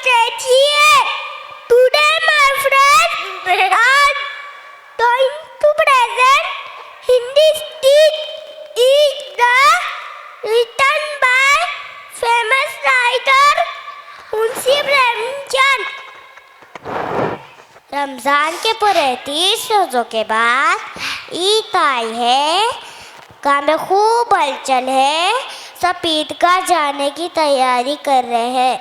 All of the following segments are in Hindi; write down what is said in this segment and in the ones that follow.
Strategy. Today, my friends are going to present Hindi speech is the written by famous writer Munshi Premchand. Ramzan के पूरे 30 रोज़ों के बाद ईद आई है। गाँव में खूब हलचल है। सब ईदगाह जाने की तैयारी कर रहे हैं।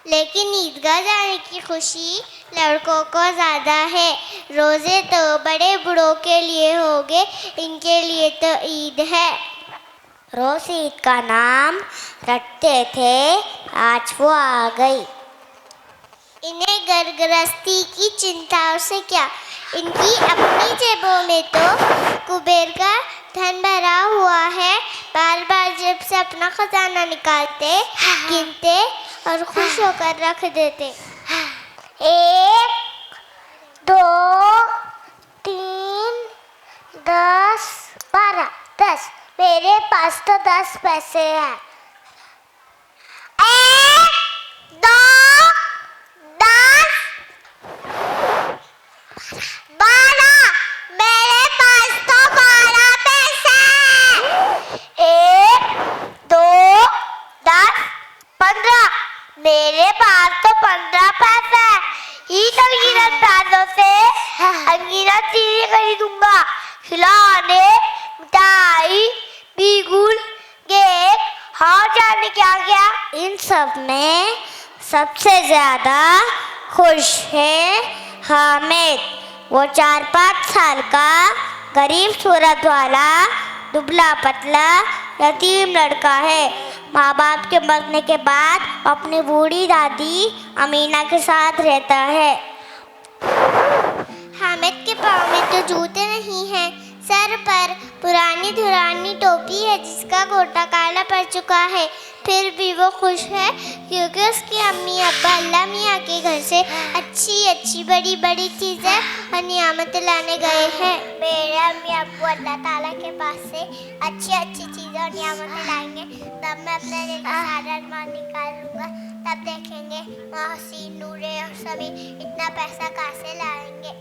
लेकिन ईदगाह जाने की खुशी लड़कों को ज़्यादा है। रोज़े तो बड़े बूढ़ों के लिए होंगे, इनके लिए तो ईद है। रोज़ ईद का नाम रटते थे, आज वो आ गई। इन्हें घर गृहस्थी की चिंताओं से क्या, इनकी अपनी जेबों में तो कुबेर का धन भरा हुआ है। बार बार जेब से अपना खजाना निकालते, गिनते और खुश होकर रख देते। 1 2 3 10 12 10। मेरे पास तो 10 पैसे हैं। 1 2 10 12। मेरे पास तो 12 पैसे हैं। 1 2 10 15। मेरे पास तो 15 पैसे हैं। इस अनगिनत पैसों से अनगिनत चीजें खरीदूंगा। खिलौने, मिठाई, बिगुल, केक और जाने क्या क्या। इन सब में सबसे ज्यादा खुश है हामिद। वो 4-5 साल का गरीब सूरत वाला दुबला पतला यतीम लड़का है। माँ बाप के मरने के बाद अपनी बूढ़ी दादी अमीना के साथ रहता है। हामिद के पाँव में तो जूते नहीं हैं। सर पर पुरानी धुरानी टोपी है जिसका गोटा काला पड़ चुका है। फिर भी वो खुश है क्योंकि उसकी अम्मी अब्बा अल्लाह मियाँ के घर से अच्छी अच्छी बड़ी बड़ी चीज़ें और नियामतें लाने गए हैं। मेरे अम्मी अब्बू अल्लाह ताला के पास से अच्छी अच्छी चीज़ें और नियामतें लाएंगे, तब मैं अपने लिए सारा अरमान निकालूंगा। तब देखेंगे मोहसिन, नूरे और सभी इतना पैसा कहाँ से लाएंगे।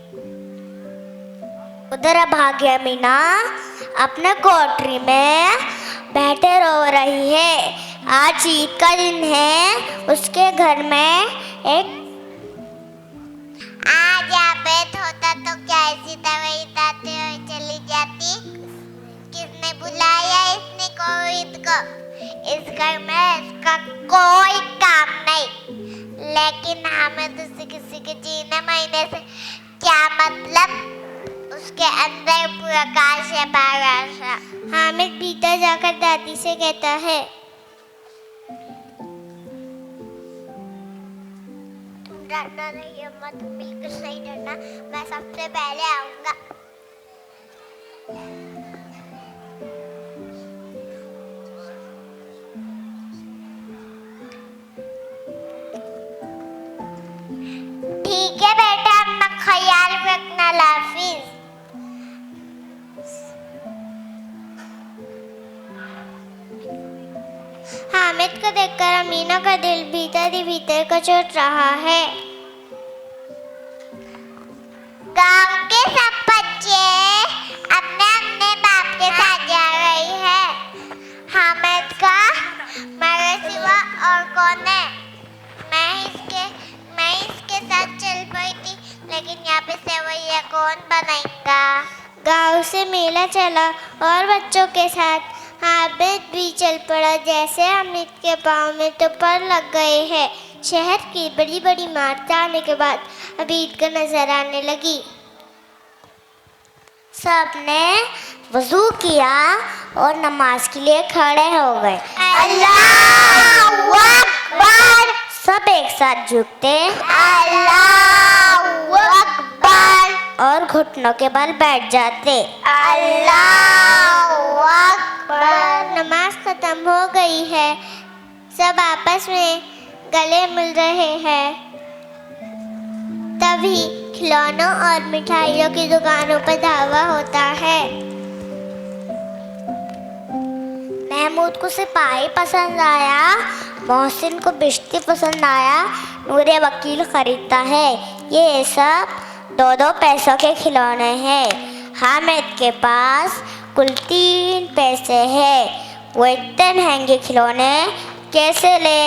उधर भाग्य मीना अपने कोठरी में बैठे रो रही है। आज ईद का दिन है। उसके घर में एक आज यहाँ पे होता तो क्या ऐसी दवाई दाते हुए चली जाती। किसने बुलाया इसने कोविद को? इस घर में इसका कोई काम नहीं। लेकिन हमें दूसरे किसी के जीने महीने से क्या मतलब? उसके अंदर पूरा काश है बारा। हामिद भीतर जाकर दादी से कहता है, तुम डरना नहीं अम्मा, तुम बिल्कुल नहीं डरना, मैं सबसे पहले आऊंगा। ठीक है बेटा, अपना ख्याल रखना, लाफिज। हामिद को देखकर अमीना का दिल भीतर ही भीतर कचोट रहा है। गांव के सब बच्चे अपने अपने बाप के साथ जा रही है। हामिद का मेरे सिवा और कौन है? मैं इसके साथ चल पड़ी थी, लेकिन यहाँ पे सेवैया कौन बनाएगा? गांव से मेला चला और बच्चों के साथ हामिद भी चल पड़ा। जैसे हामिद के पाँव में तो पर लग गए हैं। शहर की बड़ी बड़ी इमारतें आने के बाद अब ईद का नजर आने लगी। सबने वजू किया और नमाज के लिए खड़े हो गए। अल्लाहू अकबर। सब एक साथ झुकते अल्लाहू अकबर और घुटनों के बल बैठ जाते। अल्लाहू अकबर। नमाज खत्म हो गई है। सब आपस में गले मिल रहे हैं। तभी खिलौनों और मिठाइयों की दुकानों पर धावा होता है। महमूद को सिपाही पसंद आया मोहसिन को बिश्ती पसंद आया, नूरे वकील खरीदता है। ये सब 2-2 पैसों के खिलौने हैं। हामिद के पास कुल 3 पैसे हैं। वो इतने महंगे खिलौने कैसे ले?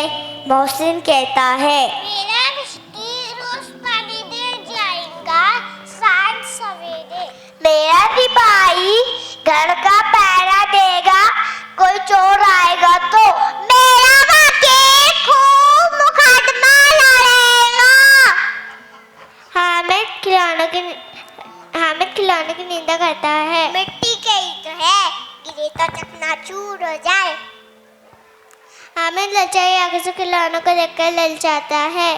मोहसिन कहता है, मेरा बिस्ती रोज पानी दे जाएगा, साथ सवेरे। मेरा सिपाही घर का पहरा देगा, कोई चोर आएगा तो मेरा वकील खूब मुकदमा लड़ेगा। हामिद खिलौने की निंदा करता है। मिट्टी के ही तो है, गिरे तो चकनाचूर हो जाए। हामिद लचाई आंखों से खिलौनों को देखकर ललचाता है।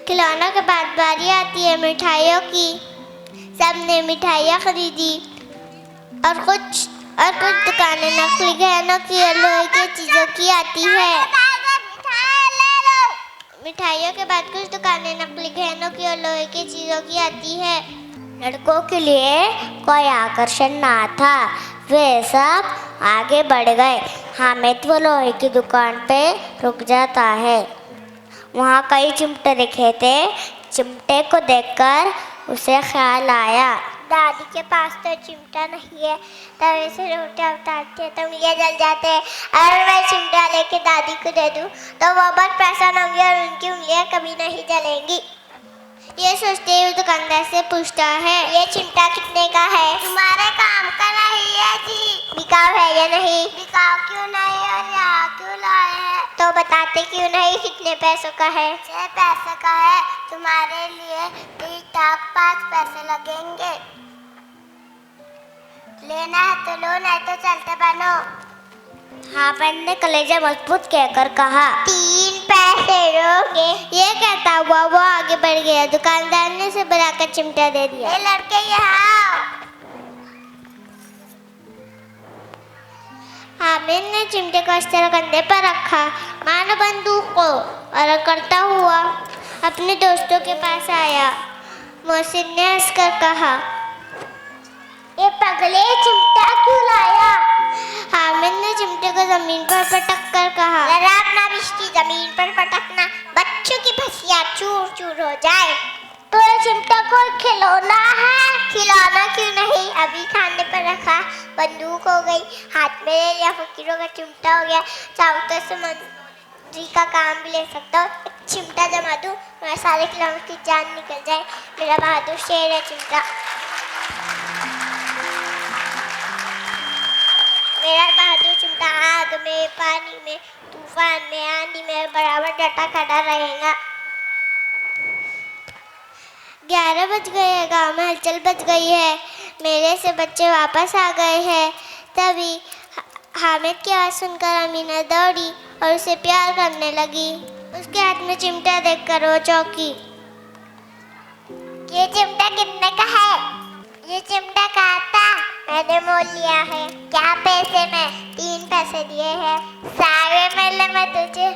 खिलौनों के बाद बारी आती है मिठाइयों की। सबने मिठाइयाँ खरीदी और कुछ दुकानें नकली गहनों की और लोहे की चीज़ों की आती है। मिठाइयों के बाद कुछ दुकानें नकली गहनों की और लोहे की चीज़ों की आती है। लड़कों के लिए कोई आकर्षण ना था, वे सब आगे बढ़ गए। हामिद वो लोहे की दुकान पे रुक जाता है। वहाँ कई चिमटे दिखे थे। चिमटे को देखकर उसे ख्याल आया, दादी के पास तो चिमटा नहीं है, तवे से रोटियां उतारते हैं तो उंगलियां जल जाते हैं। अगर मैं चिमटा लेके दादी को दे दूं तो वो बहुत प्रसन्न होंगी और उनकी उंगलियां कभी नहीं जलेंगी। ये सोचते हुए दुकानदार से पूछता है, ये चिमटा कितने का है? तुम्हारे काम का नहीं है जी। बिकाऊ है या नहीं? बिकाऊ क्यों नहीं और यहाँ क्यों लाए हैं? तो बताते क्यों नहीं कितने पैसों का है? 6 पैसे का है। तुम्हारे लिए 5 पैसे लगेंगे। लेना है तो लो, नहीं तो चलते बनो। हामिद ने कलेजा मजबूत कहकर कहा, 3 पैसे लोगे? ये कहता हुआ वो आगे बढ़ गया। दुकानदार ने उसे बुलाकर चिमटा दे दिया। ये लड़के यहाँ आओ। हामिद ने चिमटे को इस तरह कंधे पर रखा मानो बंदूक को और करता हुआ अपने दोस्तों के पास आया। मोहसिन ने हंसकर कहा, ये पगले चिमटा क्यों लाया? हामिद ने चिमटे को जमीन पर पटक कर कहा, जरा अपना बिस्ती जमीन पर पटकना, बच्चों की फसिया चूर चूर हो जाए। तो ये चिमटा कोई खिलौना है? खिलौना क्यों नहीं, अभी खाने पर रखा। बंदूक हो गई, हाथ में ले लिया, फकीरों का चिमटा हो गया। चाहो तो इसे मंत्री का काम भी ले सकता हूँ। एक चिमटा जमा दूँ, मेरे सारे खिलौनों की जान निकल जाए। मेरा बहादुर शेर है चिमटा। मेरा बहादुर चिमटा आग में, पानी में, तूफान में, आंधी में बराबर डटा खड़ा रहेगा। 11 बज गए हैं। गांव में हलचल बच गई है। मेले से बच्चे वापस आ गए हैं। तभी हामिद की आवाज़ सुनकर अमीना दौड़ी और उसे प्यार करने लगी। उसके हाथ में चिमटा देखकर वो चौंकी। ये चिमटा कितने का है? ये चिमटा कहा था, मैंने मोल लिया है। क्या पैसे में? 3 पैसे दिए हैं। सारे मेले में तुझे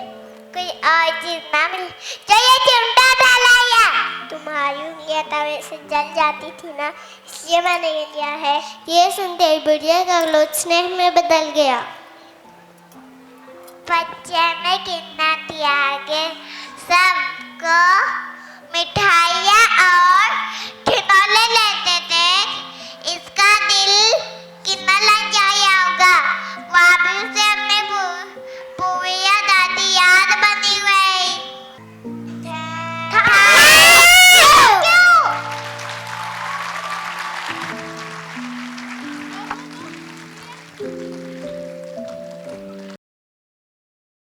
कोई और चीज ना मिली जो ये चिमटा था लाया। तुम्हारी उंगलियां तवे से जल जाती थी ना, इसलिए मैंने ये लिया है। ये सुनते ही बुढ़िया का क्रोध स्नेह में बदल गया। बच्चे में कितना थी आगे,